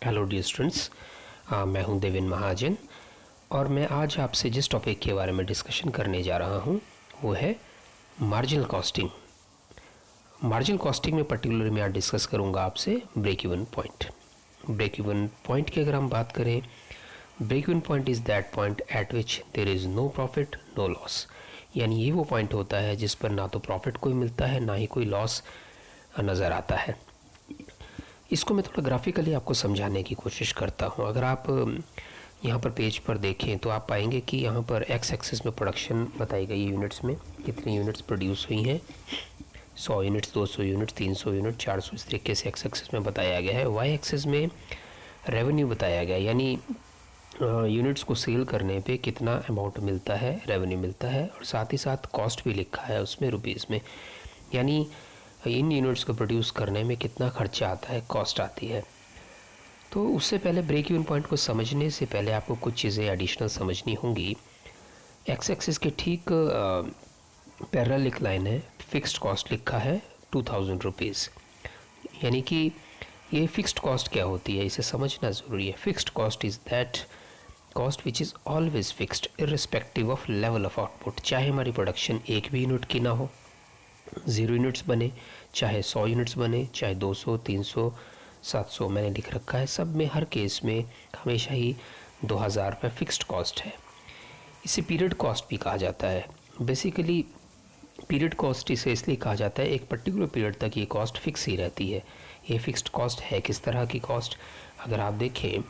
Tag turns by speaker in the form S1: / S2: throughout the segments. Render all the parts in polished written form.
S1: Hello dear students, मैं हूं देवेन महाजन और मैं आज आपसे जिस टॉपिक के बारे में डिस्कशन करने जा रहा हूं वो है मार्जिनल कॉस्टिंग। मार्जिनल कॉस्टिंग में पर्टिकुलर मैं आज डिस्कस करूंगा आपसे break even point. Break even point की अगर हम बात करें, break even point is that point at which there is no profit no loss. यानी ये वो पॉइंट होता है जिस पर ना तो प्रॉफिट कोई मिलता है ना ही कोई लॉस नज़र आता है। इसको मैं थोड़ा ग्राफिकली आपको समझाने की कोशिश करता हूँ। अगर आप यहाँ पर पेज पर देखें तो आप पाएंगे कि यहाँ पर एक्स एक्सिस में प्रोडक्शन बताई गई यूनिट्स में कितनी यूनिट्स प्रोड्यूस हुई हैं, 100 यूनिट्स, 200 यूनिट, 300 यूनिट, 400, इस तरीके से एक्स एक्सिस में बताया गया है। वाई एक्सिस में रेवेन्यू बताया गया है, यानी यूनिट्स को सेल करने पे कितना अमाउंट मिलता है, रेवेन्यू मिलता है, और साथ ही साथ कॉस्ट भी लिखा है उसमें रुपीज़ में, यानी इन यूनिट्स को प्रोड्यूस करने में कितना खर्चा आता है, कॉस्ट आती है। तो उससे पहले ब्रेक इवन पॉइंट को समझने से पहले आपको कुछ चीज़ें एडिशनल समझनी होंगी। एक्स एक्सिस के ठीक पैरेलल एक लाइन है, फिक्स्ड कॉस्ट लिखा है 2000 रुपीज़, यानी कि ये फिक्स्ड कॉस्ट क्या होती है इसे समझना ज़रूरी है। Fixed cost is that cost which is always fixed irrespective of level of output. चाहे हमारी प्रोडक्शन एक भी यूनिट की ना हो, 0 यूनिट्स बने, चाहे 100 यूनिट्स बने, चाहे 200, 300, 700 मैंने लिख रखा है, सब में हर केस में हमेशा ही 2000 रुपये फिक्स्ड कॉस्ट है। इसे पीरियड कॉस्ट भी कहा जाता है। बेसिकली पीरियड कॉस्ट इसे इसलिए कहा जाता है, एक पर्टिकुलर पीरियड तक ये कॉस्ट फिक्स ही रहती है। ये फिक्स्ड कॉस्ट है किस तरह की कॉस्ट, अगर आप देखें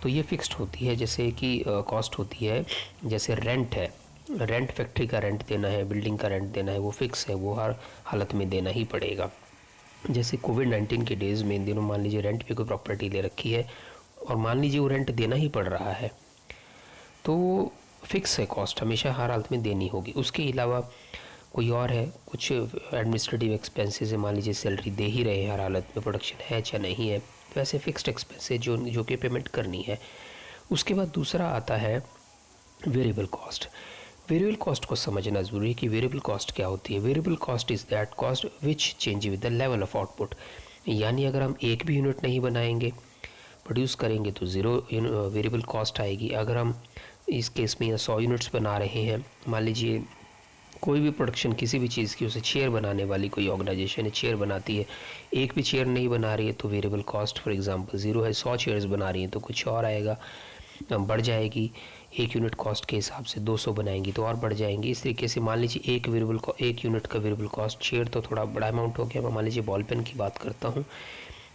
S1: तो ये फिक्स्ड होती है, जैसे कि कॉस्ट होती है, जैसे रेंट है, रेंट फैक्ट्री का रेंट देना है, बिल्डिंग का रेंट देना है, वो फिक्स है, वो हर हालत में देना ही पड़ेगा। जैसे कोविड-19 के डेज़ में इन दिनों मान लीजिए रेंट पे कोई प्रॉपर्टी ले रखी है और मान लीजिए वो रेंट देना ही पड़ रहा है, तो फिक्स है, कॉस्ट हमेशा हर हालत में देनी होगी। उसके अलावा कोई और है, कुछ एडमिनिस्ट्रेटिव एक्सपेंसेस है, मान लीजिए सैलरी दे ही रहे हैं हर हालत में, प्रोडक्शन है या नहीं है, तो ऐसे फिक्स्ड एक्सपेंसेस जो कि पेमेंट करनी है। उसके बाद दूसरा आता है वेरिएबल कॉस्ट। वेरिएबल कॉस्ट को समझना ज़रूरी है कि वेरिएबल कॉस्ट क्या होती है। Variable cost is that cost which change with the level of output, यानी अगर हम एक भी यूनिट नहीं बनाएंगे, प्रोड्यूस करेंगे तो 0 वेरिएबल कॉस्ट आएगी। अगर हम इस केस में 100 यूनिट्स बना रहे हैं, मान लीजिए कोई भी प्रोडक्शन किसी भी चीज़ की, उसे चेयर बनाने वाली कोई ऑर्गेनाइजेशन है, चेयर बनाती है, एक भी चेयर नहीं बना रही है तो वेरिएबल कॉस्ट फॉर एग्जांपल 0 है। 100 चेयर्स बना रही हैं तो कुछ और आएगा, बढ़ जाएगी। एक यूनिट कॉस्ट के हिसाब से 200 बनाएंगी तो और बढ़ जाएंगी। इस तरीके से मान लीजिए एक यूनिट का वेरिएबल कॉस्ट, चेयर तो थोड़ा बड़ा अमाउंट हो गया, मैं मान लीजिए बॉल पेन की बात करता हूँ।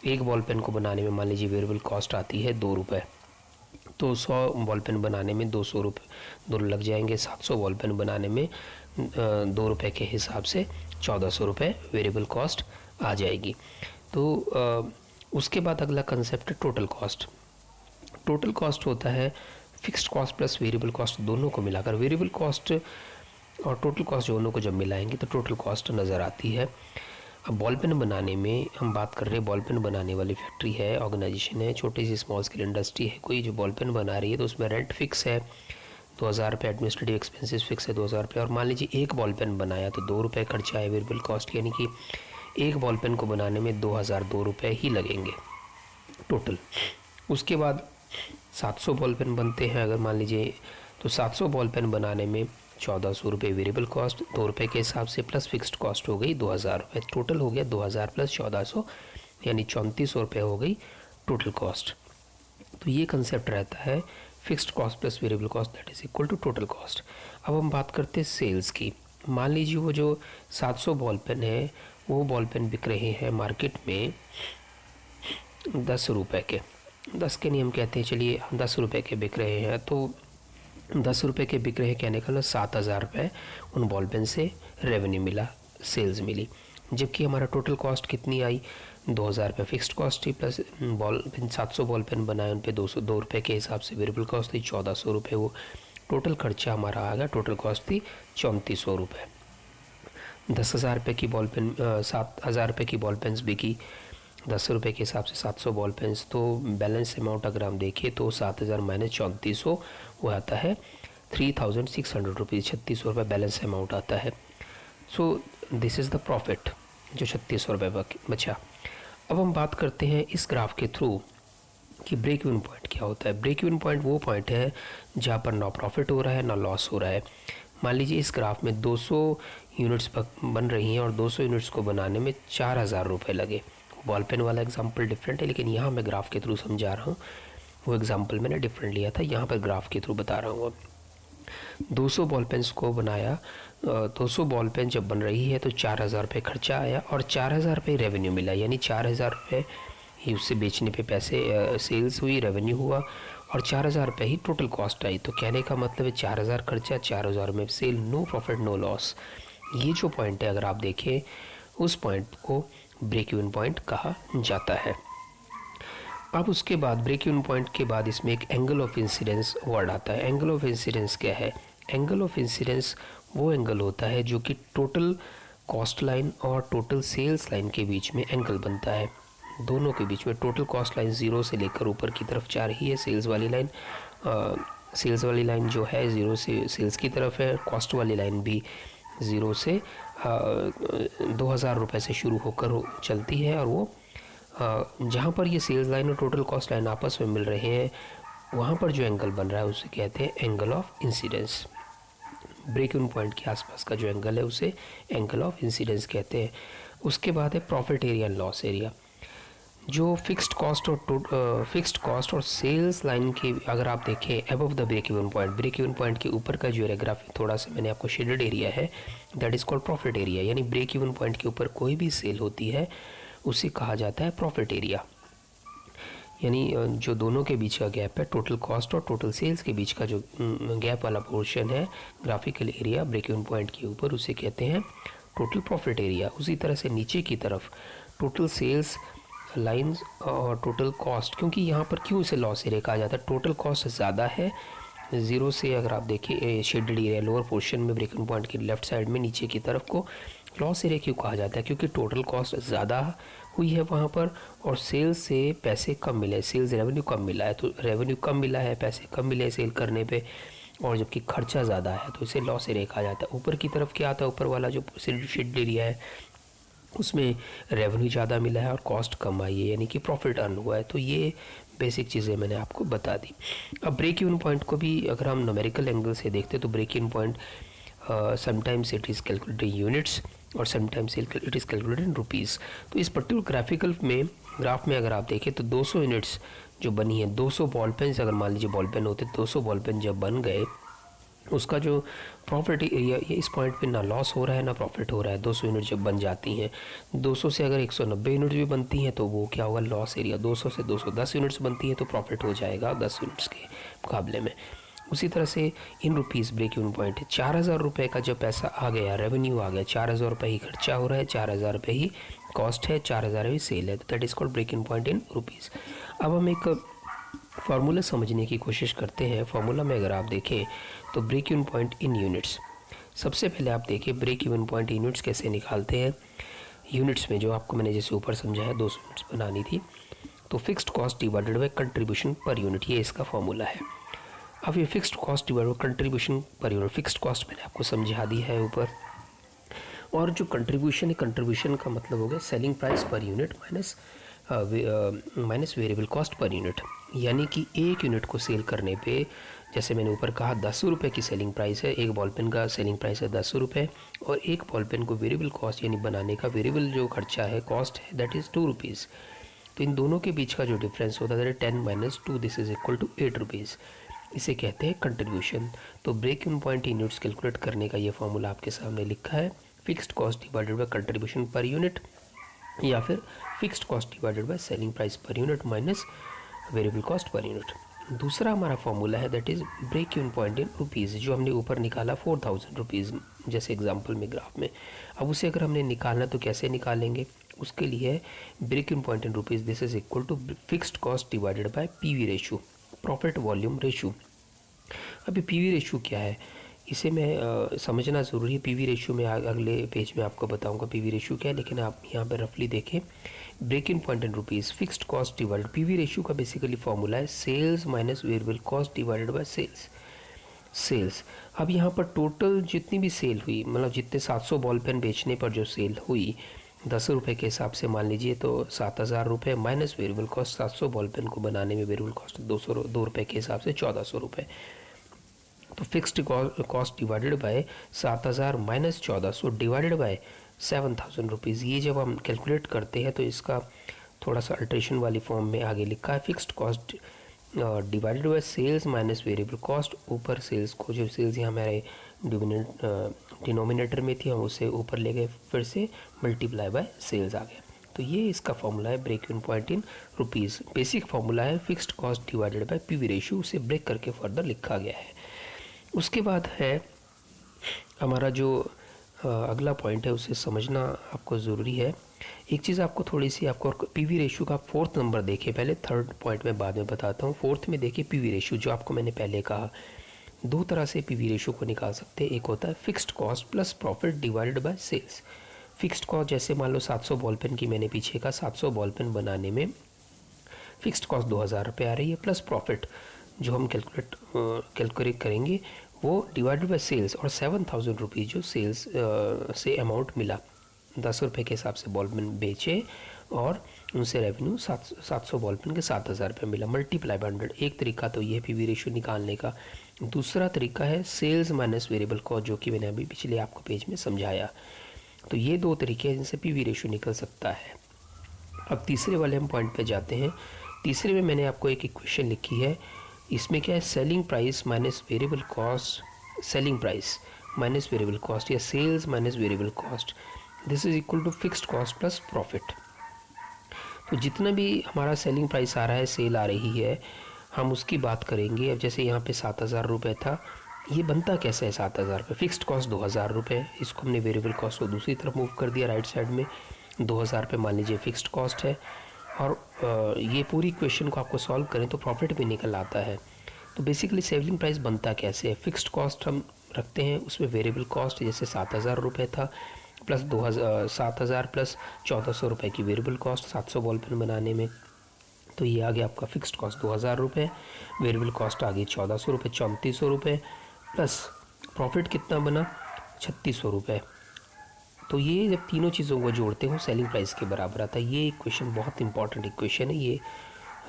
S1: एक बॉल पेन को बनाने में मान लीजिए वेरिएबल कॉस्ट आती है 2 रुपये, तो 100 बॉल पेन बनाने में 200 रुपये दोनों लग जाएंगे। 700 बॉल पेन बनाने में 2 रुपये के हिसाब से 1400 रुपये वेरिएबल कॉस्ट आ जाएगी। तो उसके बाद अगला कंसेप्ट है टोटल कॉस्ट। टोटल कॉस्ट होता है fixed cost plus variable cost दोनों को मिलाकर। वेरिएबल कॉस्ट और टोटल कॉस्ट दोनों को जब मिलाएंगे तो टोटल कॉस्ट नज़र आती है। अब बॉल पेन बनाने में हम बात कर रहे हैं, बॉल पेन बनाने वाली फैक्ट्री है, ऑर्गेनाइजेशन है, छोटी सी स्मॉल स्केल इंडस्ट्री है कोई, जो बॉल पेन बना रही है, तो उसमें रेंट फिक्स है 2000 रुपये, एडमिनिस्ट्रेटिव एक्सपेंसेस फिक्स है 2000 रुपये, और मान लीजिए एक बॉल पेन बनाया तो 2 रुपये खर्चा है वेरिएबल कॉस्ट, यानी कि एक बॉल पेन को बनाने में 2002 रुपये ही लगेंगे टोटल। उसके बाद 700 बॉल पेन बनते हैं अगर मान लीजिए, तो 700 बॉल पेन बनाने में 1400 रुपये वेरिएबल कॉस्ट 2 रुपये के हिसाब से, प्लस फिक्स्ड कॉस्ट हो गई 2000 रुपये, टोटल हो गया 2000 प्लस 1400 यानी 3400 रुपये हो गई टोटल कॉस्ट। तो ये कंसेप्ट रहता है fixed cost plus variable cost that is equal to total cost. अब हम बात करते हैं सेल्स की। मान लीजिए वो जो 700 बॉल पेन है, वो बॉल पेन बिक रहे हैं मार्केट में 10 रुपये के, 10 के नहीं हम कहते हैं, चलिए 10 रुपये के बिक रहे हैं, तो 10 रुपये के बिक रहे हैं कहने का मतलब 7000 रुपये उन बॉल पेन से रेवेन्यू मिला, सेल्स मिली। जबकि हमारा टोटल कॉस्ट कितनी आई, 2000 रुपये फिक्स्ड कॉस्ट थी, plus ball pen 700 ball pen बनाए, उन पे 202 रुपये के हिसाब से वेरिएबल कॉस्ट थी 1400 रुपये, वो टोटल खर्चा हमारा आ गया, टोटल कॉस्ट थी 3400 रुपये। 10,000 रुपये की बॉल पेन 7000 रुपये की बॉल पेन्स बिकी 10 रुपये के हिसाब से 700 बॉल पेन्स, तो बैलेंस अमाउंट अगर हम देखें तो 7000 माइनस 3400 वो आता है 3600 रुपीज़, 3600 रुपये बैलेंस अमाउंट आता है। So this is the profit जो 3600 रुपये बचा। अब हम बात करते हैं इस ग्राफ के थ्रू कि ब्रेक इवन पॉइंट क्या होता है। ब्रेक इवन पॉइंट वो पॉइंट है जहाँ पर ना प्रॉफिट हो रहा है ना लॉस हो रहा है। मान लीजिए इस ग्राफ में 200 यूनिट्स बन रही हैं और 200 यूनिट्स को बनाने में 4000 रुपये लगे। बॉल पेन वाला एग्जाम्पल डिफरेंट है, लेकिन यहाँ मैं ग्राफ के थ्रू समझा रहा हूँ। वो एग्जाम्पल मैंने डिफरेंट लिया था, यहाँ पर ग्राफ के थ्रू बता रहा हूँ। 200 बॉल पेन्स को बनाया, 200 बॉल पेन जब बन रही है तो 4000 रुपये खर्चा आया और 4000 रुपये रेवेन्यू मिला, यानी 4000 रुपये ही उससे बेचने पे पैसे सेल्स हुई, रेवेन्यू हुआ और 4000 रुपये ही टोटल कॉस्ट आई। तो कहने का मतलब है 4000 खर्चा, 4000 में sale, no profit no loss. ये जो पॉइंट है अगर आप देखें उस पॉइंट को ब्रेक इवन पॉइंट कहा जाता है। अब उसके बाद ब्रेक इवन पॉइंट के बाद इसमें एक एंगल ऑफ इंसिडेंस वर्ड आता है। एंगल ऑफ इंसिडेंस क्या है? एंगल ऑफ इंसिडेंस वो एंगल होता है जो कि टोटल कॉस्ट लाइन और टोटल सेल्स लाइन के बीच में एंगल बनता है। दोनों के बीच में टोटल कॉस्ट लाइन 0 से लेकर ऊपर की तरफ जा रही है, सेल्स वाली लाइन जो है 0 से सेल्स की तरफ है, कॉस्ट वाली लाइन भी 0 से 2000 रुपये से शुरू होकर चलती है। और वो जहाँ पर ये सेल्स लाइन और टोटल कॉस्ट लाइन आपस में मिल रहे हैं वहाँ पर जो एंगल बन रहा है उसे कहते हैं angle of incidence. Break even point के आसपास का जो एंगल है उसे एंगल ऑफ इंसिडेंस कहते हैं। उसके बाद है profit area and loss area. जो फिक्स्ड कॉस्ट और सेल्स लाइन के अगर आप देखें above the break even point के ऊपर का जो एरिया थोड़ा सा मैंने आपको शेडेड एरिया है, that is called profit area. यानी ब्रेक इवन पॉइंट के ऊपर कोई भी सेल होती है उसे कहा जाता है प्रॉफिट एरिया। यानी जो दोनों के बीच का गैप है, टोटल कॉस्ट और टोटल सेल्स के बीच का जो गैप वाला पोर्शन है, graphical area break even point के ऊपर, उसे कहते हैं टोटल प्रॉफिट एरिया। उसी तरह से नीचे की तरफ टोटल सेल्स लाइंस और टोटल कॉस्ट, क्योंकि यहाँ पर क्यों इसे लॉस एरिया कहा जाता है? टोटल कॉस्ट ज़्यादा है 0 से, अगर आप देखिए शेडेड एरिया लोअर पोर्शन में ब्रेक इवन पॉइंट की लेफ्ट साइड में नीचे की तरफ को लॉस एरिया क्यों कहा जाता है? क्योंकि टोटल कॉस्ट ज़्यादा हुई है वहाँ पर और सेल्स से पैसे कम मिले, सेल्स रेवेन्यू कम मिला है। तो रेवेन्यू कम मिला है, पैसे कम मिले सेल करने पे, और जबकि खर्चा ज़्यादा है तो इसे लॉस एरिया कहा जाता है। ऊपर की तरफ क्या आता है? ऊपर वाला जो शेड एरिया है उसमें रेवेन्यू ज़्यादा मिला है और कॉस्ट कम आई है, यानी कि प्रॉफिट अर्न हुआ है। तो ये बेसिक चीज़ें मैंने आपको बता दी। अब ब्रेक इवन पॉइंट को भी अगर हम न्यूमेरिकल एंगल से देखते हैं तो break even point sometimes it is calculated in units और sometimes it is calculated in rupees. तो इस पर्टिकुलर ग्राफ में अगर आप देखें तो 200 यूनिट्स जो बनी है, 200 बॉल पेन, अगर मान लीजिए बॉल पेन होते 200 बॉल पेन जब बन गए, उसका जो प्रॉफिट एरिया, ये इस पॉइंट पे ना लॉस हो रहा है ना प्रॉफिट हो रहा है। 200 यूनिट जब बन जाती हैं, 200 से अगर 190 यूनिट्स भी बनती हैं तो वो क्या होगा? Loss area. 200 से 210 यूनिट्स बनती हैं तो प्रॉफिट हो जाएगा 10 यूनिट्स के मुकाबले में। उसी तरह से in rupees break even point है। 4000 रुपये का जब पैसा आ गया, रेवेन्यू आ गया, 4000 रुपये ही खर्चा हो रहा है, 4000 रुपये ही कॉस्ट है, 4000 ही सेल है, तो that is called break even point in rupees. अब हम एक फार्मूला समझने की कोशिश करते हैं। फार्मूला में अगर आप देखें तो break even point in units, सबसे पहले आप देखिए ब्रेक इवन पॉइंट यूनिट्स कैसे निकालते हैं। यूनिट्स में जो आपको मैंने जैसे ऊपर समझाया 200 यूनिट्स बनानी थी, तो fixed cost divided by contribution per unit, ये इसका फॉर्मूला है। अब ये fixed cost divided by contribution per unit, fixed cost मैंने आपको समझा दी है ऊपर, और जो कंट्रीब्यूशन है, कंट्रीब्यूशन का मतलब हो गया selling price per unit minus variable cost per unit. यानी कि एक यूनिट को सेल करने पे, जैसे मैंने ऊपर कहा 10 रुपये की सेलिंग प्राइस है, एक बॉल पेन का सेलिंग प्राइस है 10 रुपये, और एक बॉल पेन को वेरिएबल कॉस्ट यानी बनाने का वेरिएबल जो खर्चा है, कॉस्ट है, दैट इज़ 2 रुपीज़। तो इन दोनों के बीच का जो डिफरेंस होता है 10 minus 2, this is equal to 8 rupees. इसे कहते हैं कंट्रीब्यूशन। तो break even point units calculate करने का ये फॉर्मूला आपके सामने लिखा है, fixed cost divided by contribution per unit, या फिर fixed cost divided by selling price per unit minus variable cost per unit. दूसरा हमारा फॉर्मूला है that is break even point in rupees, जो हमने ऊपर निकाला 4000 रुपीज़ जैसे एग्जांपल में ग्राफ में। अब उसे अगर हमने निकालना तो कैसे निकालेंगे? उसके लिए break even point in rupees, this is equal to fixed cost divided by PV ratio, profit volume ratio. अभी पीवी रेशियो क्या है, इसे मैं समझना ज़रूरी है। पीवी रेशियो में अगले पेज में आपको बताऊंगा पीवी रेशियो क्या है, लेकिन आप यहाँ पर रफली देखें break in point in rupees, fixed cost divided, PV ratio का बेसिकली फॉर्मूला है sales minus variable cost divided by sales. अब यहाँ पर टोटल जितनी भी सेल हुई, मतलब जितने 700 बॉल पेन बेचने पर जो सेल हुई, 10 रुपये के हिसाब से मान लीजिए तो 7,000 रुपये minus variable cost 700 ball pen को बनाने में वेरिएबल कॉस्ट 2 रुपये के हिसाब से 1,400 रुपये। तो fixed cost divided by 7,000 minus 1,400 divided by 7,000 rupees. ये जब हम कैलकुलेट करते हैं तो इसका थोड़ा सा अल्ट्रेशन वाली फॉर्म में आगे लिखा है fixed cost divided by sales minus variable cost. ऊपर सेल्स को, जो सेल्स यहाँ हमारे डिनोमिनेटर में थी, हम उसे ऊपर ले गए, फिर से मल्टीप्लाई बाय सेल्स आ गया। तो ये इसका फॉर्मूला है break even point in rupees. Basic formula है fixed cost divided by PV ratio, उसे ब्रेक करके फर्दर लिखा गया है। उसके बाद है हमारा जो अगला पॉइंट है, उसे समझना आपको ज़रूरी है। एक चीज़ आपको थोड़ी सी, आपको पीवी रेशियो का 4th नंबर देखें पहले, 3rd पॉइंट में बाद में बताता हूँ। 4th में देखिए पीवी रेशियो, जो आपको मैंने पहले कहा, 2 तरह से पीवी रेशियो को निकाल सकते हैं। एक होता है fixed cost plus profit divided by sales. Fixed cost जैसे मान लो 700 बॉल पेन की मैंने पीछे का 700 बॉल पेन बनाने में फिक्स्ड कॉस्ट 2,000 रुपये आ रही है, प्लस प्रॉफिट जो हम कैलकुलेट करेंगे वो डिवाइडेड बाय सेल्स, और 7,000 रुपीज़ जो सेल्स से अमाउंट मिला, 10 रुपये के हिसाब से बॉल पेन बेचे और उनसे रेवेन्यू 700 बॉल पेन के 7,000 रुपये मिला, मल्टीप्लाई बाय 100। एक तरीका तो ये पीवी रेशियो निकालने का। दूसरा तरीका है सेल्स माइनस वेरिएबल कॉस्ट, जो कि मैंने अभी पिछले आपको पेज में समझाया। तो ये 2 तरीके हैं जिनसे पीवी रेशियो निकल सकता है। अब तीसरे वाले हम पॉइंट पे जाते हैं। तीसरे में मैंने आपको एक इक्वेशन लिखी है, इसमें क्या है, selling price minus variable cost, selling price minus variable cost या sales minus variable cost, this is equal to fixed cost plus profit. तो जितना भी हमारा सेलिंग प्राइस आ रहा है, सेल आ रही है, हम उसकी बात करेंगे। अब जैसे यहाँ पे 7,000 रुपये था, ये बनता कैसे है 7,000 रुपये, फिक्स्ड कॉस्ट 2,000 रुपये, इसको हमने वेरिएबल कॉस्ट को दूसरी तरफ मूव कर दिया राइट साइड में। 2,000 रुपये मान लीजिए फिक्स्ड कॉस्ट है, और ये पूरी इक्वेशन को आपको सॉल्व करें तो प्रॉफिट भी निकल आता है। तो बेसिकली सेलिंग प्राइस बनता कैसे है, फिक्स्ड कॉस्ट हम रखते हैं, उसमें वेरिएबल कॉस्ट जैसे 7,000 रुपये था, प्लस 7,000 प्लस 1,400 रुपये की वेरिएबल कॉस्ट 700 बॉल पेन बनाने में। तो ये आ गया आपका फिक्स्ड कॉस्ट 2,000 रुपये, वेरिएबल कॉस्ट आ गई 1,400 रुपये, 3,400 रुपये, प्लस प्रॉफिट कितना बना 3,600 रुपये। तो ये जब तीनों चीज़ों को जोड़ते हो सेलिंग प्राइस के बराबर आता है। ये इक्वेशन बहुत इंपॉर्टेंट इक्वेशन है, ये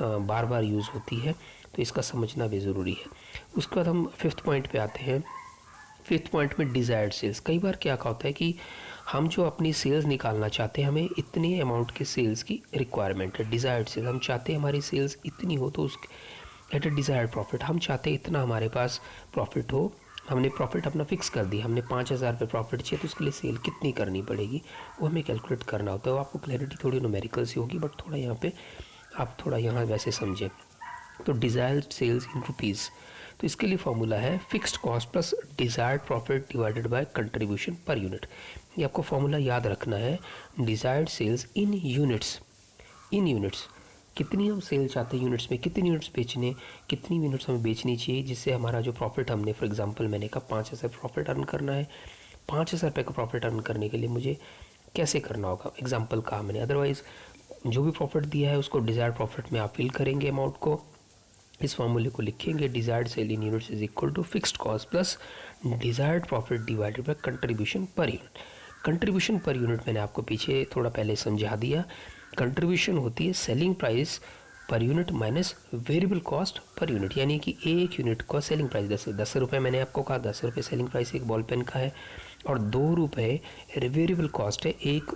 S1: बार बार यूज़ होती है, तो इसका समझना भी ज़रूरी है। उसके बाद हम 5th पॉइंट पे आते हैं। 5th पॉइंट में डिज़ायर्ड सेल्स। कई बार क्या होता है कि हम जो अपनी सेल्स निकालना चाहते हैं, हमें इतने अमाउंट के सेल्स की रिक्वायरमेंट है, डिज़ायर्ड सेल्स। हम चाहते हैं हमारी सेल्स इतनी हो तो उसके एट ए डिज़ायर्ड प्रॉफिट, हम चाहते हैं इतना हमारे पास प्रॉफिट हो। हमने प्रॉफिट अपना फिक्स कर दिया, हमने 5,000 रुपये प्रॉफिट चाहिए, तो उसके लिए सेल कितनी करनी पड़ेगी वो हमें कैलकुलेट करना होता है। वो आपको क्लैरिटी थोड़ी न्यूमेरिकल सी होगी, बट थोड़ा यहाँ पे आप थोड़ा यहाँ वैसे समझें। तो डिज़ायर्ड सेल्स इन रुपीज़, तो इसके लिए फॉर्मूला है fixed cost plus desired profit divided by contribution per unit. ये आपको फॉर्मूला याद रखना है। Desired sales in units, in units कितनी हम सेल चाहते हैं, यूनिट्स में कितनी यूनिट्स बेचने, कितनी यूनिट्स हमें बेचनी चाहिए, जिससे हमारा जो प्रॉफिट, हमने फॉर एग्जांपल मैंने कहा 5,000 प्रॉफिट अर्न करना है, 5,000 रुपये का प्रॉफिट अर्न करने के लिए मुझे कैसे करना होगा, एग्जांपल कहा मैंने। अदरवाइज़ जो भी प्रॉफिट दिया है उसको डिज़ायर्ड प्रॉफिट में आप फिल करेंगे अमाउंट को, इस फॉर्मूले को लिखेंगे, desired sale in units is equal to fixed cost plus desired profit divided by contribution per unit. Contribution per unit मैंने आपको पीछे थोड़ा पहले समझा दिया। कंट्रीब्यूशन होती है selling price per unit minus variable cost per unit, यानी कि एक यूनिट का सेलिंग प्राइस 10 रुपये मैंने आपको कहा, 10 रुपये सेलिंग प्राइस एक बॉल पेन का है, और 2 रुपये वेरिएबल कॉस्ट है एक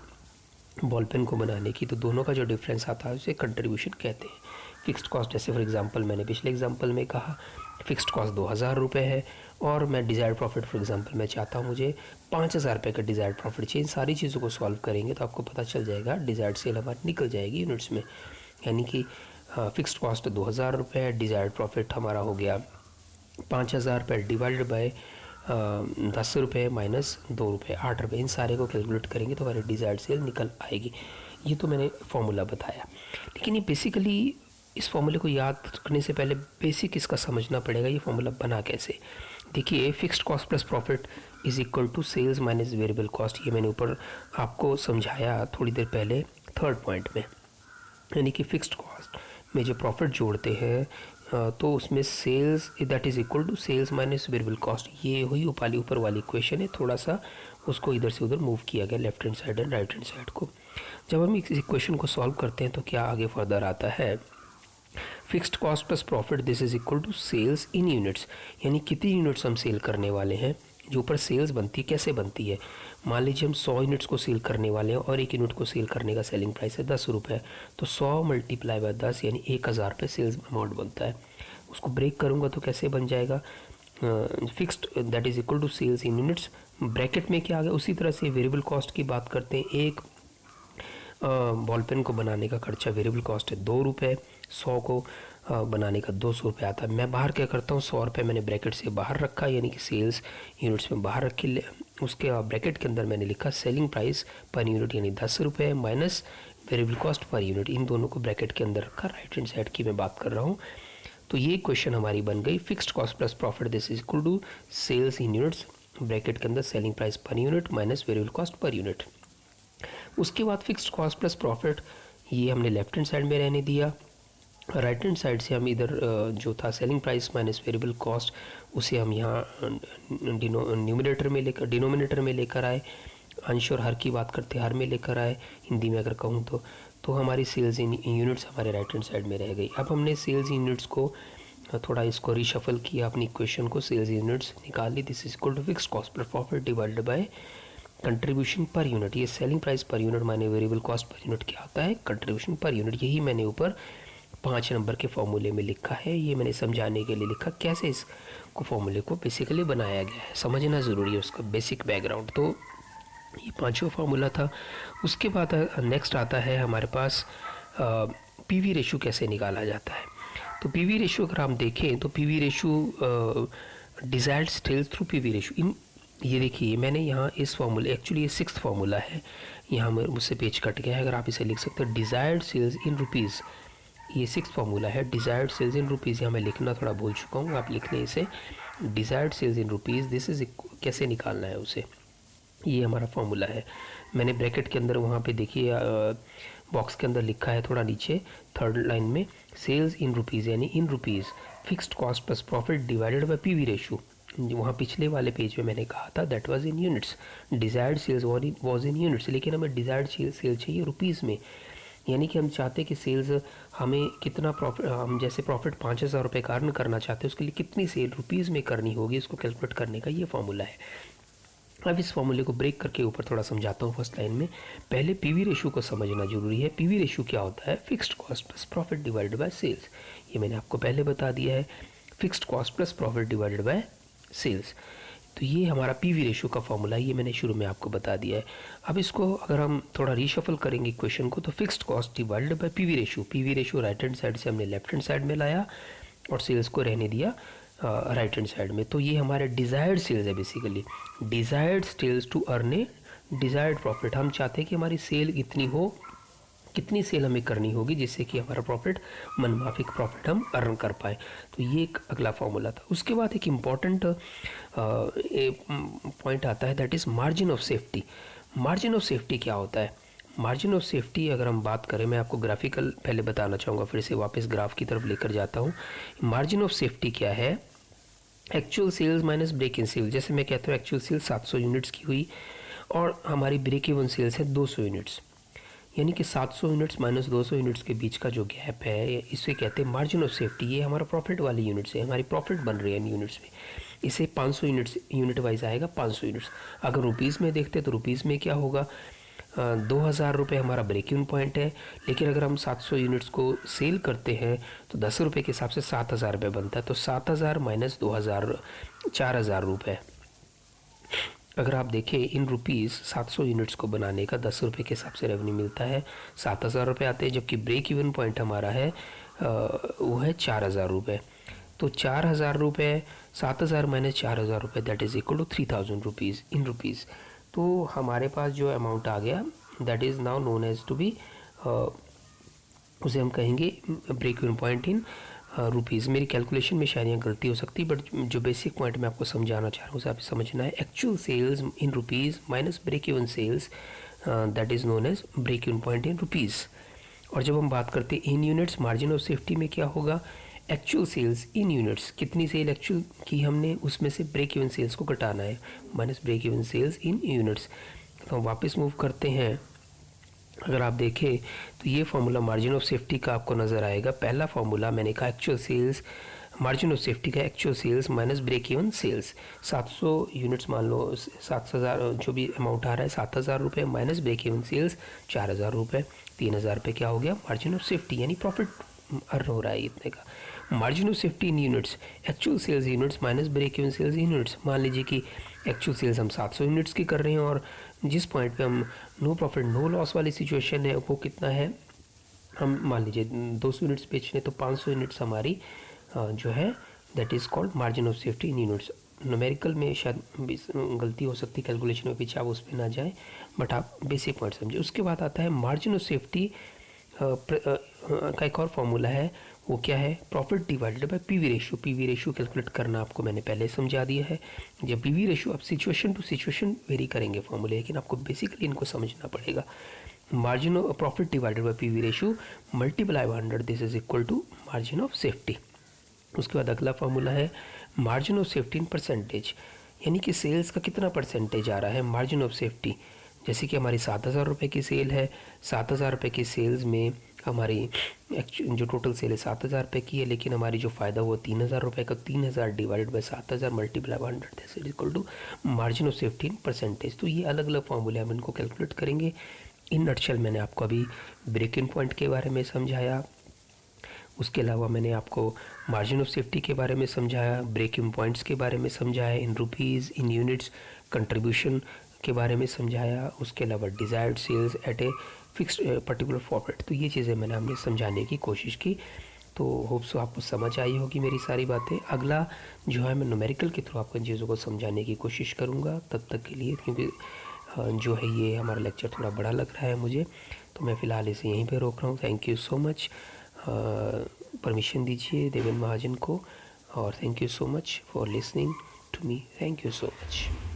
S1: बॉल पेन को बनाने की। तो दोनों का जो डिफरेंस आता है उसे कंट्रीब्यूशन कहते हैं। फिक्स्ड कॉस्ट जैसे फॉर एग्जांपल मैंने पिछले एग्जांपल में कहा फिक्स्ड कॉस्ट 2,000 रुपये है, और मैं डिज़ायर्ड प्रॉफिट फॉर एग्जांपल मैं चाहता हूँ मुझे 5,000 रुपये का डिज़ायर्ड प्रॉफिट चाहिए। इन सारी चीज़ों को सॉल्व करेंगे तो आपको पता चल जाएगा डिज़ायर्ड सेल हमारी निकल जाएगी यूनिट्स में। यानी कि फिक्स्ड कॉस्ट 2,000 रुपये है, डिज़ायर्ड प्रॉफिट हमारा हो गया 5,000 रुपये डिवाइडेड बाय 10 रुपये माइनस 2 रुपये 8 रुपये। इन सारे को कैलकुलेट करेंगे तो हमारी डिज़ायर्ड सेल निकल आएगी। ये तो मैंने फॉर्मूला बताया, लेकिन ये बेसिकली इस फॉर्मूले को याद करने से पहले बेसिक इसका समझना पड़ेगा, ये फॉर्मूला बना कैसे। देखिए fixed cost plus profit is equal to sales minus variable cost, ये मैंने ऊपर आपको समझाया थोड़ी देर पहले 3rd पॉइंट में। यानी कि फिक्स्ड कॉस्ट में जो प्रॉफिट जोड़ते हैं तो उसमें sales that is equal to sales minus variable cost, ये हुई ऊपर वाली इक्वेशन है। थोड़ा सा उसको इधर से उधर मूव किया गया left hand side and right hand side को। जब हम इस इक्वेशन को सॉल्व करते हैं तो क्या आगे फर्दर आता है, fixed cost plus profit this is equal to sales in units, यानी कितनी यूनिट्स हम सेल करने वाले हैं, जो ऊपर सेल्स बनती है कैसे बनती है। मान लीजिए हम 100 यूनिट्स को सेल करने वाले हैं और एक यूनिट को सेल करने का सेलिंग प्राइस है 10 रुपये, तो 100 मल्टीप्लाई बाय 10 यानी 1000 रुपये सेल्स अमाउंट बनता है। उसको ब्रेक करूँगा तो कैसे बन जाएगा, fixed that is equal to sales in units, bracket में क्या आ गया। उसी तरह से वेरिएबल कॉस्ट की बात करते हैं, एक बॉल पेन को बनाने का खर्चा वेरिएबल कॉस्ट है 2 रुपये, 100 को बनाने का 200 रुपये आता है। मैं बाहर क्या करता हूँ, 100 रुपये मैंने ब्रैकेट से बाहर रखा, यानी कि सेल्स यूनिट्स में बाहर रखी, उसके ब्रैकेट के अंदर मैंने लिखा सेलिंग प्राइस पर यूनिट यानी 10 रुपये minus variable cost per unit, इन दोनों को ब्रैकेट के अंदर रखा। राइट हैंड साइड की मैं बात कर रहा हूँ। तो ये क्वेश्चन हमारी बन गई, fixed cost plus profit this is equal to sales in units, bracket के अंदर selling price per unit minus variable cost per unit. उसके बाद फिक्स्ड कॉस्ट प्लस प्रॉफिट ये हमने लेफ्ट हैंड साइड में रहने दिया, राइट हैंड साइड से हम इधर जो था selling price minus variable cost उसे हम यहाँ डिनोमिनेटर में लेकर आए, अंश और हर की बात करते हर में लेकर आए, हिंदी में अगर कहूँ तो हमारी सेल्स इन यूनिट्स हमारे राइट हैंड साइड में रह गई। अब हमने सेल्स यूनिट्स को थोड़ा इसको रिशफल किया, अपनी इक्वेशन को सेल्स यूनिट्स निकाल ली, this is equal to fixed cost plus profit divided by contribution per unit. ये सेलिंग प्राइस पर यूनिट माने वेरिएबल कॉस्ट पर यूनिट क्या होता है, कंट्रीब्यूशन पर यूनिट। यही मैंने ऊपर 5 नंबर के फॉर्मूले में लिखा है, ये मैंने समझाने के लिए लिखा कैसे इसको फॉर्मूले को बेसिकली बनाया गया है, समझना ज़रूरी है उसका बेसिक बैकग्राउंड। तो ये 5वां फार्मूला था। उसके बाद नेक्स्ट आता है हमारे पास पीवी रेशो कैसे निकाला जाता है। तो पीवी रेशो अगर हम देखें तो PV ratio desired sales through PV ratio, इन ये देखिए मैंने यहाँ इस फॉर्मूले, एक्चुअली ये 6th फार्मूला है, यहाँ मुझसे पेज कट गया है, अगर आप इसे लिख सकते हो डिजायर्ड सेल्स इन रुपीज़, ये 6th फार्मूला है डिजायर्ड सेल्स इन रुपीज़। यहाँ मैं लिखना थोड़ा भूल चुका हूँ, आप लिख लें इसे, desired sales in rupees this is कैसे निकालना है उसे, ये हमारा फॉर्मूला है। मैंने ब्रैकेट के अंदर वहाँ पे देखिए बॉक्स के अंदर लिखा है थोड़ा नीचे 3rd लाइन में, सेल्स इन रुपीज़ यानी in rupees fixed cost plus profit divided by PV ratio. वहाँ पिछले वाले पेज में मैंने कहा था that was in units, desired sales was in units, लेकिन हमें डिजायर्ड सेल चाहिए रुपीज़ में, यानी कि हम चाहते कि सेल्स हमें कितना प्रॉफिट, हम जैसे प्रॉफिट 5000 रुपये का अर्न करना चाहते हैं उसके लिए कितनी सेल रुपीज़ में करनी होगी, इसको कैलकुलेट करने का ये फार्मूला है। अब इस फॉर्मूले को ब्रेक करके ऊपर थोड़ा समझाता हूँ फर्स्ट लाइन में। पहले पीवी रेशो को समझना जरूरी है। पीवी रेशो क्या होता है, fixed cost plus profit divided by sales, ये मैंने आपको पहले बता दिया है, fixed cost plus profit divided by sales. तो ये हमारा पीवी रेशो का फॉर्मूला है, ये मैंने शुरू में आपको बता दिया है। अब इसको अगर हम थोड़ा रीशफल करेंगे इक्वेशन को, तो fixed cost divided by PV ratio, PV ratio right hand side से हमने लेफ्ट हैंड साइड में लाया और सेल्स को रहने दिया राइट हैंड साइड में। तो ये हमारे डिज़ायर्ड सेल्स है, basically desired sales to earn a desired profit. हम चाहते हैं कि हमारी सेल इतनी हो, कितनी सेल हमें करनी होगी जिससे कि हमारा प्रॉफिट मनमाफिक प्रॉफिट हम अर्न कर पाए। तो ये एक अगला फॉर्मूला था। उसके बाद एक इम्पॉर्टेंट पॉइंट आता है that is margin of safety. Margin of safety क्या होता है, मार्जिन ऑफ सेफ्टी अगर हम बात करें, मैं आपको ग्राफिकल पहले बताना चाहूँगा, फिर से वापस ग्राफ की तरफ लेकर जाता हूँ। मार्जिन ऑफ सेफ्टी क्या है, actual sales minus break even sale. जैसे मैं कहता हूँ एक्चुअल सेल्स 700 यूनिट्स की हुई और हमारी ब्रेक इवन सेल्स है 200 यूनिट्स, यानी कि 700 यूनिट्स माइनस 200 यूनिट्स के बीच का जो गैप है इसे कहते हैं मार्जिन ऑफ सेफ्टी। ये हमारा प्रॉफिट वाली यूनिट्स है, हमारी प्रॉफिट बन रही है इन यूनिट्स में। इसे 500 यूनिट वाइज आएगा 500 यूनिट्स। अगर रुपीज़ में देखते हैं तो रुपीज़ में क्या होगा, 2000 रुपये हमारा ब्रेक इवन पॉइंट है, लेकिन अगर हम 700 यूनिट्स को सेल करते हैं तो 10 रुपये के हिसाब से 7000 रुपये बनता है। तो 7000 माइनस 2000 4000 रुपये। अगर आप देखें इन रुपीज़ 700 यूनिट्स को बनाने का 10 रुपये के हिसाब से रेवेन्यू मिलता है, 7000 रुपये आते हैं, जबकि ब्रेक इवन पॉइंट हमारा है वो है 4000 रुपये। तो 4000 रुपये 7000 माइनस 4000 रुपये that is equal to 3000 rupees in rupees. तो हमारे पास जो अमाउंट आ गया that is now known as to be, उसे हम कहेंगे break even point in rupees. मेरी कैलकुलेशन में शायद यहाँ गलती हो सकती है, बट जो बेसिक पॉइंट मैं आपको समझाना चाह रहा हूँ उसे आप समझना है। Actual sales in rupees minus break even sales that is known as break even point in rupees. और जब हम बात करते हैं in units, margin of safety में क्या होगा, एक्चुअल सेल्स इन यूनिट्स, कितनी सेल एक्चुअल की हमने उसमें से ब्रेक इवन सेल्स को घटाना है, minus break even sales in units. तो हम वापस मूव करते हैं अगर आप देखें तो ये फार्मूला मार्जिन ऑफ सेफ्टी का आपको नज़र आएगा। पहला फार्मूला मैंने कहा actual sales, margin of safety का actual sales minus break even sales. 700 units मान लो, 7,000 जो भी अमाउंट आ रहा है 7,000 रुपये माइनस ब्रेक इवन सेल्स 4,000 रुपये, 3,000 रुपये क्या हो गया मार्जिन ऑफ सेफ्टी, यानी प्रॉफिट अर्न हो रहा है इतने का। Margin of safety in units, actual sales units minus break even sales units. मान लीजिए कि एक्चुअल सेल्स हम 700 यूनिट्स की कर रहे हैं और जिस पॉइंट पे हम नो प्रॉफिट नो लॉस वाली सिचुएशन है वो कितना है, हम मान लीजिए 200 यूनिट्स बेच रहे हैं तो 500 यूनिट्स हमारी जो है that is called margin of safety in units. Numerical में शायद गलती हो सकती है कैलकुलेशन में, पीछे आप उस पर ना जाएं, बट आप बेसिक पॉइंट समझे। उसके बाद आता है मार्जिन ऑफ सेफ्टी का एक और फॉर्मूला है, वो क्या है, profit divided by PV ratio. PV ratio calculate करना आपको मैंने पहले समझा दिया है। जब पीवी रेशियो, आप सिचुएशन टू सिचुएशन वेरी करेंगे फॉर्मूले, लेकिन आपको बेसिकली इनको समझना पड़ेगा। Margin of profit divided by PV ratio multiply by 100, this is equal to margin of safety. उसके बाद अगला फार्मूला है margin of safety in percentage, यानी कि सेल्स का कितना परसेंटेज आ रहा है मार्जिन ऑफ सेफ्टी। जैसे कि हमारी 7,000 रुपये की सेल है, 7,000 रुपये की सेल्स में हमारी जो टोटल सेल है 7,000 रुपये की है, लेकिन हमारी जो फ़ायदा हुआ 3,000 रुपये का, 3,000 divided by 7,000 multiply 100 this is equal to margin of safety in percentage. तो ये अलग अलग फार्मूले हम इनको कैलकुलेट करेंगे। इन नटशेल मैंने आपको अभी ब्रेक इन पॉइंट के बारे में समझाया, उसके अलावा मैंने आपको मार्जिन ऑफ सेफ्टी के बारे में समझाया, ब्रेक इन पॉइंट्स के बारे में समझाया, in rupees in units contribution के बारे में समझाया, उसके अलावा desired sales at a fixed particular format. तो ये चीज़ें मैंने आपने समझाने की कोशिश की। तो होप सो आपको समझ आई होगी मेरी सारी बातें। अगला जो है मैं न्यूमेरिकल के थ्रू आपको इन चीज़ों को समझाने की कोशिश करूँगा। तब तक के लिए, क्योंकि जो है ये हमारा लेक्चर थोड़ा बड़ा लग रहा है मुझे, तो मैं फ़िलहाल इसे यहीं पे रोक रहा हूँ। Thank you so much. Permission दीजिए देवेंद्र महाजन को, और thank you so much for listening to me. Thank you so much.